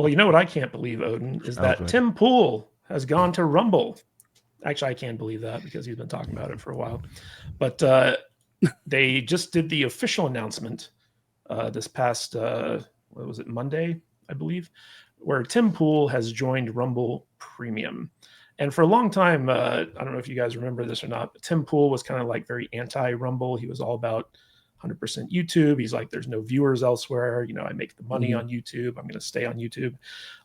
Well, you know what I can't believe, Odin, is Oh, that good. Tim Pool has gone to Rumble. Actually, I can believe that because he's been talking about it for a while. But they just did the official announcement this past, what was it, Monday, I believe, where Tim Pool has joined Rumble Premium. And for a long time, I don't know if you guys remember this or not, but Tim Pool was kind of like very anti Rumble. He was all about 100% YouTube. He's like, there's no viewers elsewhere. You know, I make the money on YouTube. I'm going to stay on YouTube.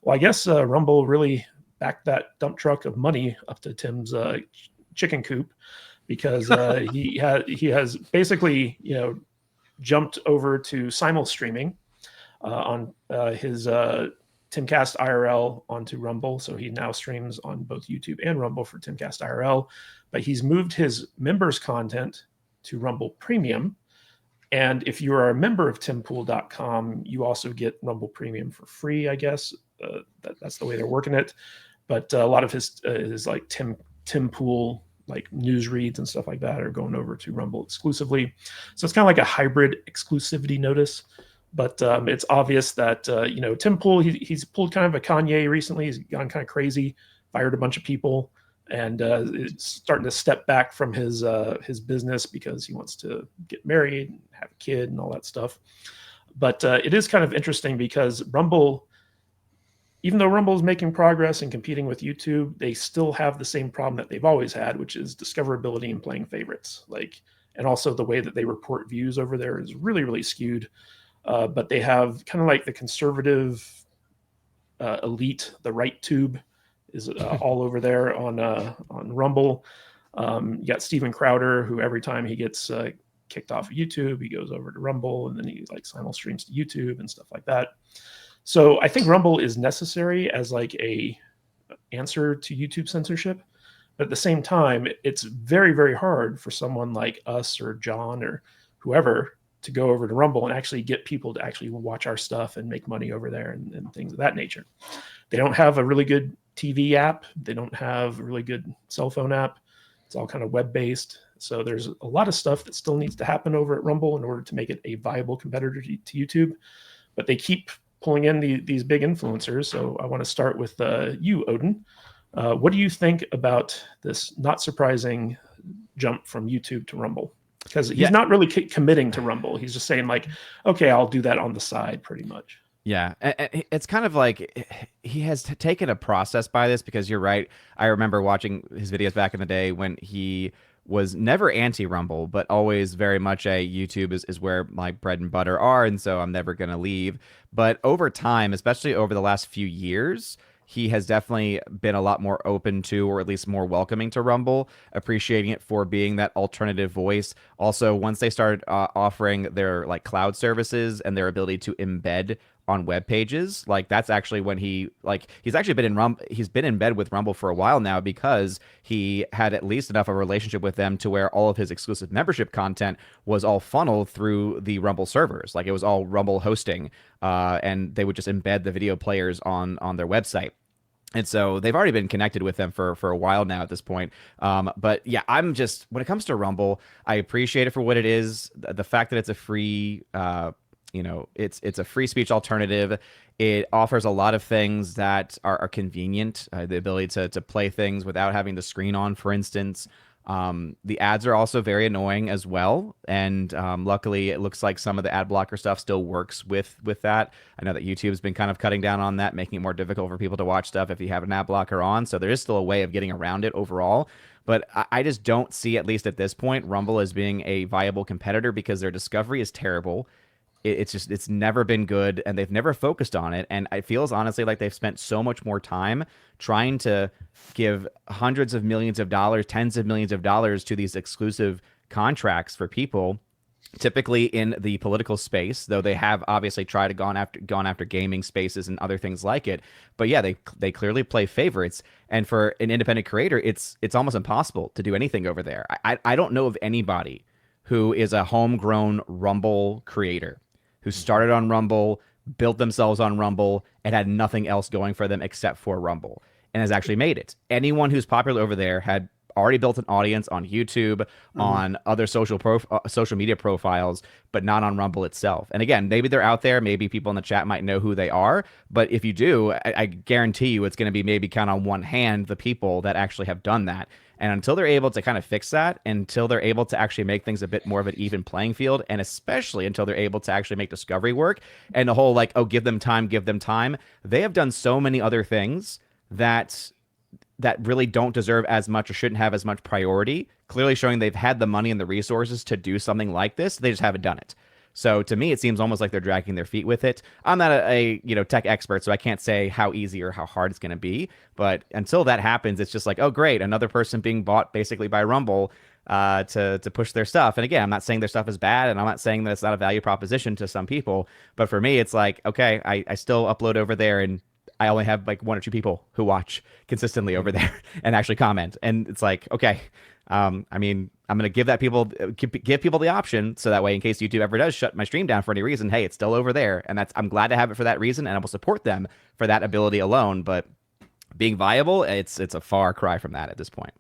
Well, I guess Rumble really backed that dump truck of money up to Tim's chicken coop because he has basically, you know, jumped over to simul streaming on his Timcast IRL onto Rumble. So he now streams on both YouTube and Rumble for Timcast IRL. But he's moved his members' content to Rumble Premium. And if you are a member of timpool.com, you also get Rumble Premium for free, I guess. That's the way they're working it. But a lot of his like Tim Pool like news reads and stuff like that are going over to Rumble exclusively. So it's kind of like a hybrid exclusivity notice. But it's obvious that you know, Tim Pool, he's pulled kind of a Kanye recently. He's gone kind of crazy, fired a bunch of people, and is starting to step back from his business because he wants to get married, have a kid, and all that stuff. But it is kind of interesting because Rumble, even though Rumble is making progress and competing with YouTube, they still have the same problem that they've always had, which is discoverability and playing favorites. Like, and also the way that they report views over there is really, really skewed. But they have kind of like the conservative elite, the right tube is all over there on Rumble. You got Steven Crowder, who every time he gets kicked off of YouTube, he goes over to Rumble, and then he like simul streams to YouTube and stuff like that. So I think Rumble is necessary as like a answer to YouTube censorship. But at the same time, it's very, very hard for someone like us or John or whoever to go over to Rumble and actually get people to actually watch our stuff and make money over there and things of that nature. They don't have a really good TV app. They don't have a really good cell phone app. It's all kind of web-based. So there's a lot of stuff that still needs to happen over at Rumble in order to make it a viable competitor to YouTube. But they keep pulling in these big influencers. So I want to start with you, Odin. What do you think about this not surprising jump from YouTube to Rumble? Because he's not really committing to Rumble. He's just saying like, okay, I'll do that on the side pretty much. Yeah, it's kind of like he has taken a process by this because you're right. I remember watching his videos back in the day when he was never anti-Rumble, but always very much a YouTube is where my bread and butter are, and so I'm never going to leave. But over time, especially over the last few years, he has definitely been a lot more open to, or at least more welcoming to Rumble, appreciating it for being that alternative voice. Also, once they started offering their like cloud services and their ability to embed on web pages, like that's actually when he's actually been he's been in bed with Rumble for a while now because he had at least enough of a relationship with them to where all of his exclusive membership content was all funneled through the Rumble servers. Like it was all Rumble hosting, and they would just embed the video players on their website. And so they've already been connected with them for a while now at this point. But yeah, I'm just, when it comes to Rumble, I appreciate it for what it is. The fact that it's a free, it's a free speech alternative. It offers a lot of things that are convenient. The ability to play things without having the screen on, for instance. The ads are also very annoying as well, and luckily it looks like some of the ad blocker stuff still works with that. I know that YouTube's been kind of cutting down on that, making it more difficult for people to watch stuff if you have an ad blocker on, so there is still a way of getting around it overall. But I just don't see, at least at this point, Rumble as being a viable competitor because their discovery is terrible. It's never been good, and they've never focused on it. And it feels honestly like they've spent so much more time trying to give hundreds of millions of dollars, tens of millions of dollars to these exclusive contracts for people, typically in the political space, though they have obviously tried to gone after gaming spaces and other things like it. But yeah, they clearly play favorites. And for an independent creator, it's almost impossible to do anything over there. I don't know of anybody who is a homegrown Rumble creator who started on Rumble, built themselves on Rumble, and had nothing else going for them except for Rumble, and has actually made it. Anyone who's popular over there had already built an audience on YouTube, on other social media profiles, but not on Rumble itself. And again, maybe they're out there. Maybe people in the chat might know who they are. But if you do, I guarantee you it's going to be maybe count on one hand the people that actually have done that. And until they're able to kind of fix that, until they're able to actually make things a bit more of an even playing field, and especially until they're able to actually make discovery work and the whole like, oh, give them time, they have done so many other things that really don't deserve as much or shouldn't have as much priority, clearly showing they've had the money and the resources to do something like this. They just haven't done it. So to me, it seems almost like they're dragging their feet with it. I'm not a tech expert, so I can't say how easy or how hard it's going to be. But until that happens, it's just like, oh, great, another person being bought basically by Rumble to push their stuff. And again, I'm not saying their stuff is bad, and I'm not saying that it's not a value proposition to some people. But for me, it's like, okay, I still upload over there, and I only have like 1 or 2 people who watch consistently over there and actually comment. And it's like, okay, I mean, I'm going to give people the option so that way, in case YouTube ever does shut my stream down for any reason, hey, it's still over there. And I'm glad to have it for that reason. And I will support them for that ability alone. But being viable, it's a far cry from that at this point.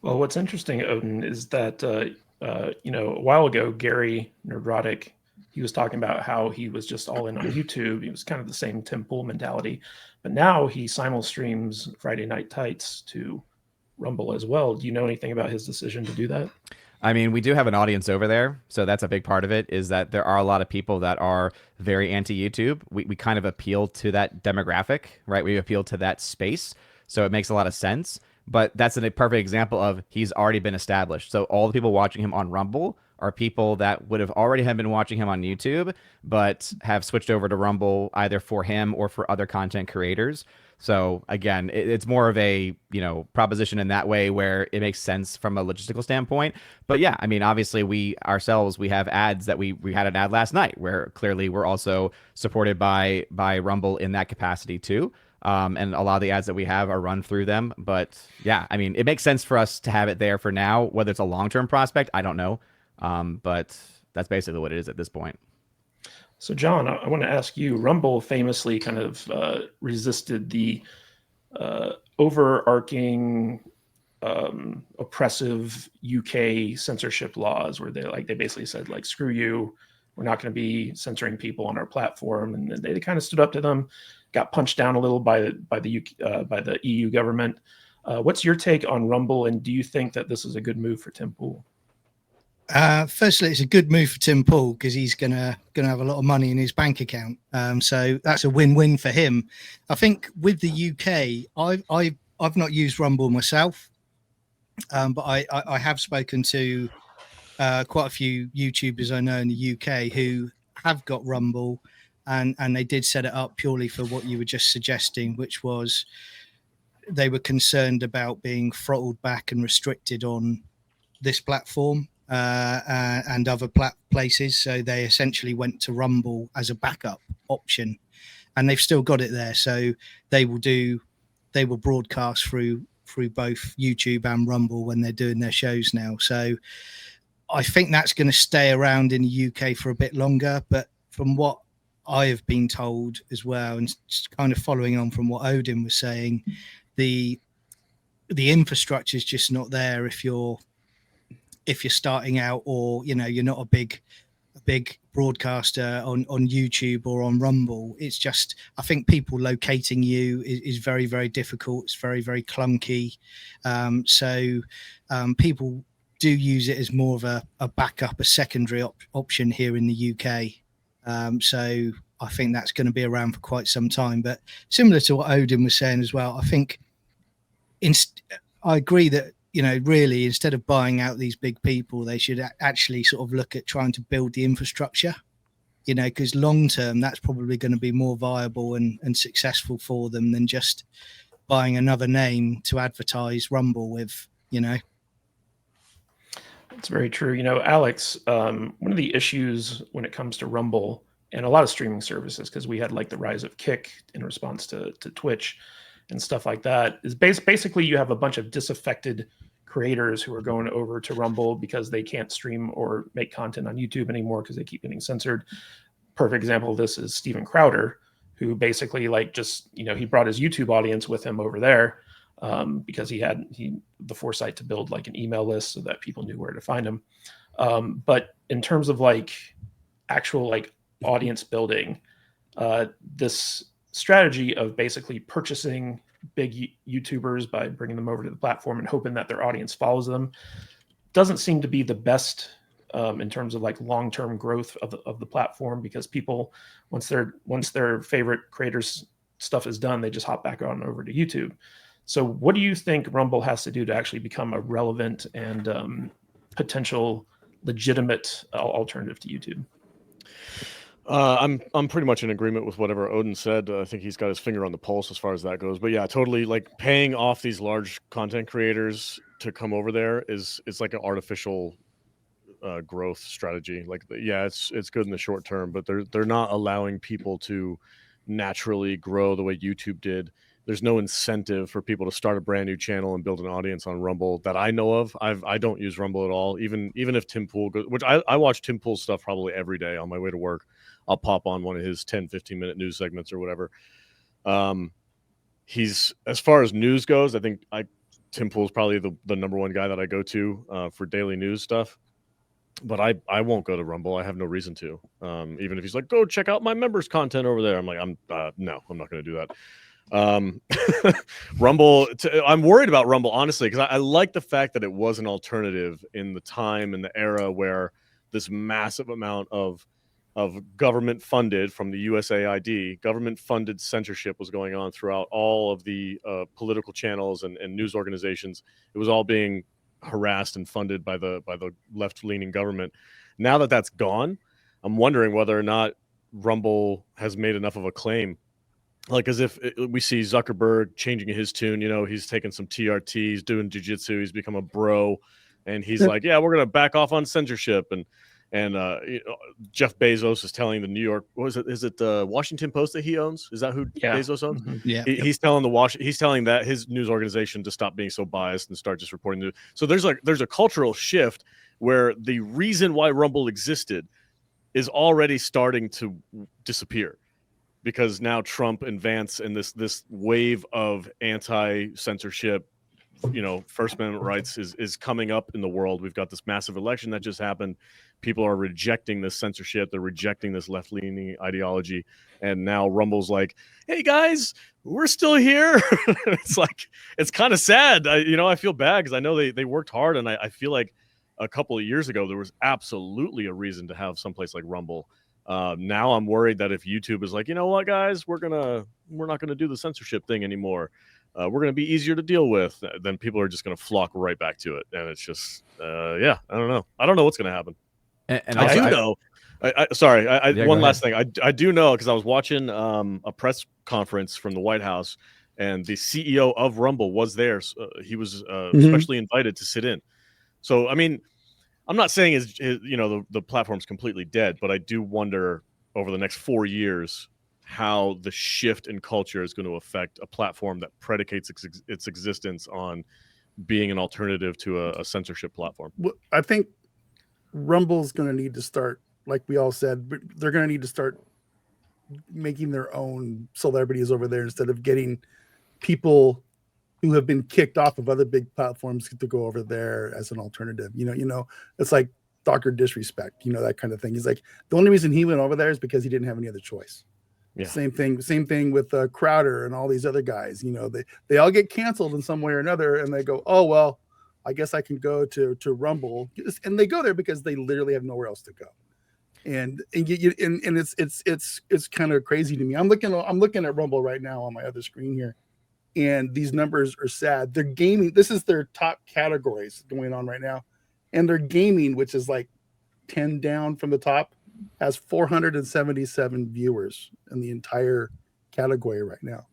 Well, what's interesting, Odin, is that, a while ago, Gary Neurotic, he was talking about how he was just all in on YouTube. He was kind of the same timpool mentality. But now he simul streams Friday Night Tights to Rumble as well. Do you know anything about his decision to do that? I mean, we do have an audience over there, so that's a big part of it, is that there are a lot of people that are very anti-YouTube. We kind of appeal to that demographic, right? We appeal to that space, so it makes a lot of sense. But that's a perfect example of he's already been established. So all the people watching him on Rumble are people that would have already have been watching him on YouTube, but have switched over to Rumble either for him or for other content creators. So again, it's more of a proposition in that way where it makes sense from a logistical standpoint. But yeah, I mean, obviously we have ads that we had an ad last night where clearly we're also supported by Rumble in that capacity too. And a lot of the ads that we have are run through them. But yeah, I mean, it makes sense for us to have it there for now. Whether it's a long-term prospect, I don't know. But that's basically what it is at this point. So, John, I want to ask you, Rumble famously kind of resisted the overarching oppressive UK censorship laws where they basically said, like, screw you, we're not going to be censoring people on our platform. And they kind of stood up to them, got punched down a little by the EU government. What's your take on Rumble, and do you think that this is a good move for Tim Pool? Firstly, it's a good move for Tim Pool because he's gonna have a lot of money in his bank account. So that's a win-win for him. I think with the UK, I've not used Rumble myself, but I have spoken to quite a few YouTubers I know in the UK who have got Rumble, and they did set it up purely for what you were just suggesting, which was they were concerned about being throttled back and restricted on this platform and other places. So they essentially went to Rumble as a backup option, and they've still got it there. So they will broadcast through both YouTube and Rumble when they're doing their shows now. So I think that's going to stay around in the UK for a bit longer. But from what I have been told as well, and kind of following on from what Odin was saying, the infrastructure is just not there if you're starting out, or you're not a big broadcaster on YouTube or on Rumble. It's just, I think people locating you is very, very difficult. It's very, very clunky. So people do use it as more of a backup, a secondary option here in the UK. So I think that's going to be around for quite some time. But similar to what Odin was saying as well, I think I agree that, really, instead of buying out these big people, they should actually sort of look at trying to build the infrastructure, because long term, that's probably going to be more viable and successful for them than just buying another name to advertise Rumble with, It's very true. Alex, one of the issues when it comes to Rumble and a lot of streaming services, because we had like the rise of Kick in response to Twitch and stuff like that, is basically you have a bunch of disaffected creators who are going over to Rumble because they can't stream or make content on YouTube anymore because they keep getting censored. Perfect example of this is Steven Crowder, who basically he brought his YouTube audience with him over there. because he had the foresight to build like an email list so that people knew where to find him. But in terms of like actual like audience building, this strategy of basically purchasing big YouTubers by bringing them over to the platform and hoping that their audience follows them doesn't seem to be the best in terms of like long-term growth of the platform, because people, once their favorite creators stuff is done, they just hop back on over to YouTube. So what do you think Rumble has to do to actually become a relevant and potential legitimate alternative to YouTube? I'm pretty much in agreement with whatever Odin said. I think he's got his finger on the pulse as far as that goes. But yeah, totally, like paying off these large content creators to come over there is like an artificial growth strategy. Like, yeah, it's good in the short term, but they're not allowing people to naturally grow the way YouTube did. There's no incentive for people to start a brand new channel and build an audience on Rumble that I know of. I don't use Rumble at all. Even if Timpool goes, which I watch Timpool's stuff probably every day on my way to work. I'll pop on one of his 10-15 minute news segments or whatever. He's, as far as news goes, I think Timpool's probably the number one guy that I go to for daily news stuff. But I won't go to Rumble. I have no reason to. Even if he's like, go check out my members' content over there, I'm like, no, I'm not going to do that. Rumble, I'm worried about Rumble, honestly, because I like the fact that it was an alternative in the time and the era where this massive amount of government funded, from the USAID, government funded censorship was going on throughout all of the political channels and news organizations. It was all being harassed and funded by the left-leaning government. Now that that's gone, I'm wondering whether or not Rumble has made enough of a claim. Like, as if we see Zuckerberg changing his tune, he's taking some TRT, he's doing jujitsu, he's become a bro, and he's like, yeah, we're gonna back off on censorship. And Jeff Bezos is telling the New York, what is it? Is it the Washington Post that he owns? Is that who Bezos owns? Mm-hmm. Yeah. He's telling that his news organization to stop being so biased and start just reporting news. So there's a cultural shift where the reason why Rumble existed is already starting to disappear, because now Trump and Vance and this wave of anti-censorship, First Amendment rights is coming up in the world. We've got this massive election that just happened. People are rejecting this censorship. They're rejecting this left-leaning ideology. And now Rumble's like, hey guys, we're still here. It's kind of sad. I feel bad because I know they worked hard, and I feel like a couple of years ago there was absolutely a reason to have someplace like Rumble. Now I'm worried that if YouTube is like, you know what, guys, we're not gonna do the censorship thing anymore. We're going to be easier to deal with, then people are just going to flock right back to it. And it's just, I don't know. I don't know what's going to happen. And I do know. One last thing. I do know, because I was watching a press conference from the White House, and the CEO of Rumble was there. He was specially invited to sit in. So, I mean, I'm not saying the platform's completely dead, but I do wonder over the next 4 years how the shift in culture is going to affect a platform that predicates its existence on being an alternative to a censorship platform. Well, I think Rumble's going to need to start, like we all said, they're going to need to start making their own celebrities over there, instead of getting people who have been kicked off of other big platforms to go over there as an alternative. It's like Dr. Disrespect, that kind of thing. He's like, the only reason he went over there is because he didn't have any other choice. Yeah. Same thing with Crowder and all these other guys. They all get canceled in some way or another, and they go, oh well, I guess I can go to Rumble, and they go there because they literally have nowhere else to go. And it's kind of crazy to me. I'm looking at Rumble right now on my other screen here, and these numbers are sad. They're gaming. This is their top categories going on right now, and they're gaming, which is like 10 down from the top, has 477 viewers in the entire category right now.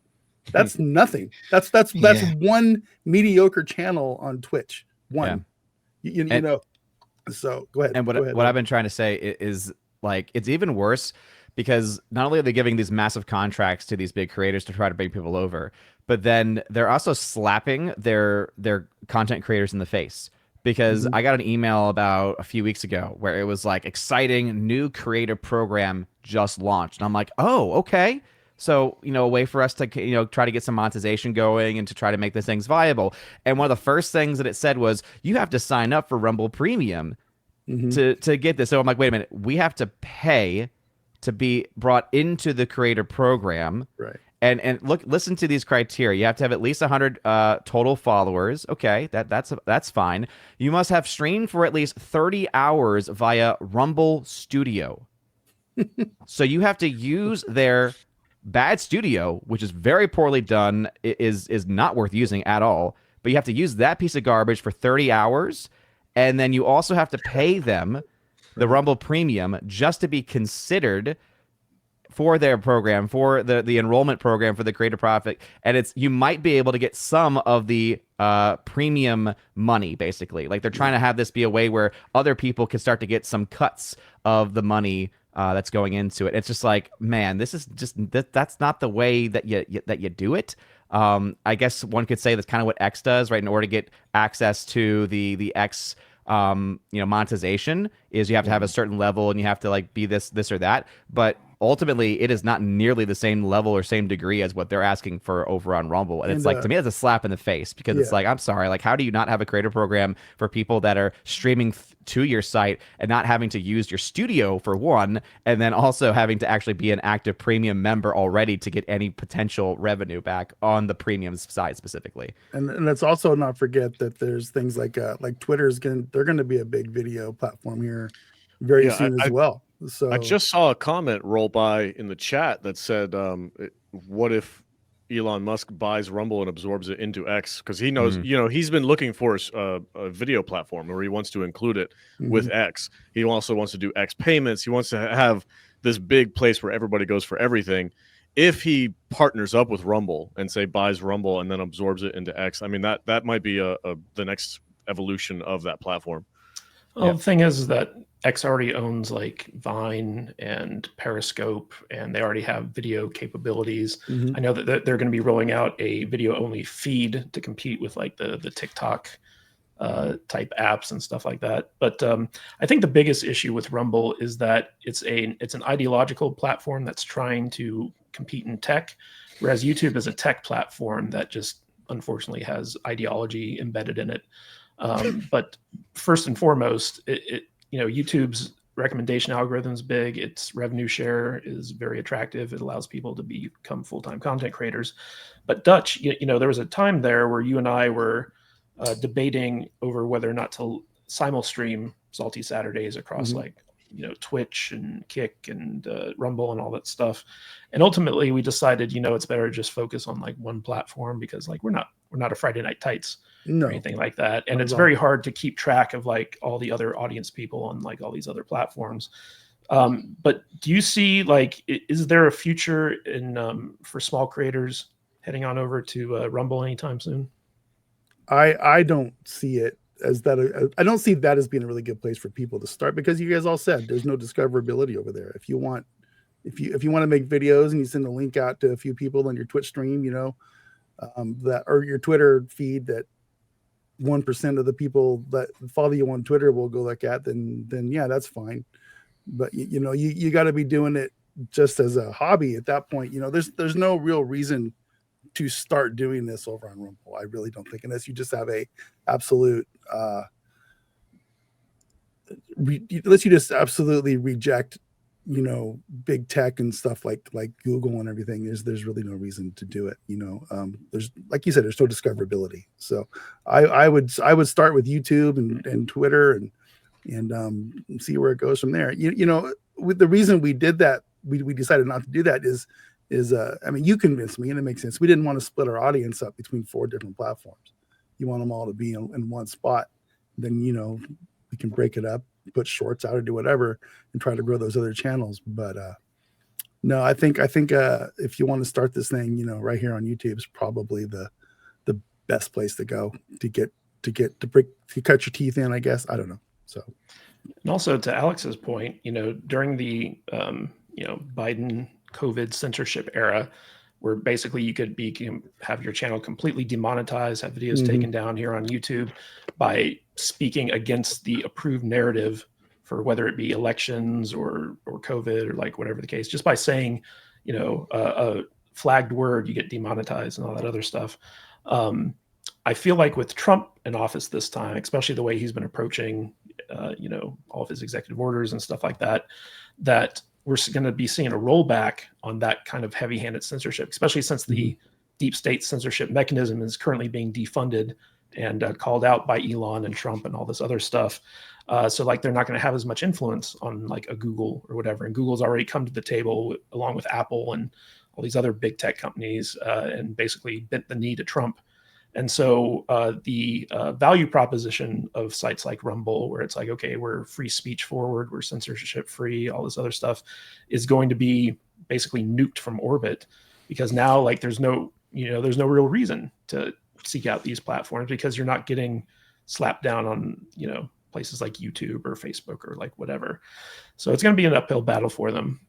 That's nothing. That's one mediocre channel on Twitch. One, So go ahead. And what I've been trying to say is, like, it's even worse, because not only are they giving these massive contracts to these big creators to try to bring people over, but then they're also slapping their content creators in the face. Because I got an email about a few weeks ago where it was like, exciting new creator program just launched. And I'm like, oh, okay. So, a way for us to, try to get some monetization going and to try to make these things viable. And one of the first things that it said was, you have to sign up for Rumble Premium to get this. So I'm like, wait a minute, we have to pay to be brought into the creator program. Right. And listen to these criteria. You have to have at least 100 total followers. Okay, that's fine. You must have streamed for at least 30 hours via Rumble Studio. So you have to use their bad studio, which is very poorly done, is not worth using at all. But you have to use that piece of garbage for 30 hours, and then you also have to pay them the Rumble Premium just to be considered for their program, for the enrollment program for the Creator Profit. And you might be able to get some of the premium money, basically. Like, they're trying to have this be a way where other people can start to get some cuts of the money that's going into it. It's just like, man, this is just that's not the way that you do it. I guess one could say that's kind of what X does, right? In order to get access to the X monetization, is you have to have a certain level and you have to like be this or that. But ultimately, it is not nearly the same level or same degree as what they're asking for over on Rumble. And it's like, to me, that's a slap in the face, because it's like, I'm sorry, like, how do you not have a creator program for people that are streaming to your site and not having to use your studio for one, and then also having to actually be an active premium member already to get any potential revenue back on the premium side specifically. And let's also not forget that there's things like Twitter's they're going to be a big video platform here very soon as well. So I just saw a comment roll by in the chat that said, what if Elon Musk buys Rumble and absorbs it into X? Because he knows, he's been looking for a video platform where he wants to include it with X. He also wants to do X payments. He wants to have this big place where everybody goes for everything. If he partners up with Rumble and say buys Rumble and then absorbs it into X, I mean, that might be the next evolution of that platform. Well, the thing is that X already owns like Vine and Periscope, and they already have video capabilities. I know that they're going to be rolling out a video-only feed to compete with like the TikTok type apps and stuff like that. But I think the biggest issue with Rumble is that it's an ideological platform that's trying to compete in tech, whereas YouTube is a tech platform that just unfortunately has ideology embedded in it. But first and foremost, YouTube's recommendation algorithm is big. Its revenue share is very attractive. It allows people to become full-time content creators. But Dutch, there was a time there where you and I were debating over whether or not to simul-stream Salty Saturdays across Twitch and Kick and Rumble and all that stuff. And ultimately, we decided, it's better to just focus on like one platform, because like we're not a Friday Night Tights or anything like that. And it's very hard to keep track of like all the other audience people on like all these other platforms. But do you see like, is there a future in for small creators heading on over to Rumble anytime soon? I don't see it as that. I don't see that as being a really good place for people to start, because you guys all said there's no discoverability over there. If you want to make videos and you send a link out to a few people on your Twitch stream, that, or your Twitter feed that 1% of the people that follow you on Twitter will go look at, then yeah, that's fine. But you got to be doing it just as a hobby at that point. There's no real reason to start doing this over on Rumble. I really don't think, unless you just have a absolute unless you just absolutely reject big tech and stuff like Google and everything. There's really no reason to do it. There's, like you said, there's no discoverability. So I would start with YouTube and Twitter and see where it goes from there. With the reason we did that, we decided not to do that is I mean, you convinced me, and it makes sense. We didn't want to split our audience up between 4 different platforms. You want them all to be in one spot. Then we can break it up, put shorts out, or do whatever, and try to grow those other channels. But no, I think if you want to start this thing, right here on YouTube is probably the best place to go to cut your teeth in, I guess. I don't know. So, and also to Alex's point, during the Biden COVID censorship era, where basically you could have your channel completely demonetized, have videos taken down here on YouTube by speaking against the approved narrative for whether it be elections or COVID or like whatever the case, just by saying, a flagged word, you get demonetized and all that other stuff. I feel like with Trump in office this time, especially the way he's been approaching, all of his executive orders and stuff like that, that we're going to be seeing a rollback on that kind of heavy-handed censorship, especially since the deep state censorship mechanism is currently being defunded and called out by Elon and Trump and all this other stuff. So like they're not going to have as much influence on like a Google or whatever. And Google's already come to the table along with Apple and all these other big tech companies and basically bent the knee to Trump. And so the value proposition of sites like Rumble, where it's like, okay, we're free speech forward, we're censorship free, all this other stuff, is going to be basically nuked from orbit, because now like there's no real reason to seek out these platforms, because you're not getting slapped down on places like YouTube or Facebook or like whatever. So it's going to be an uphill battle for them.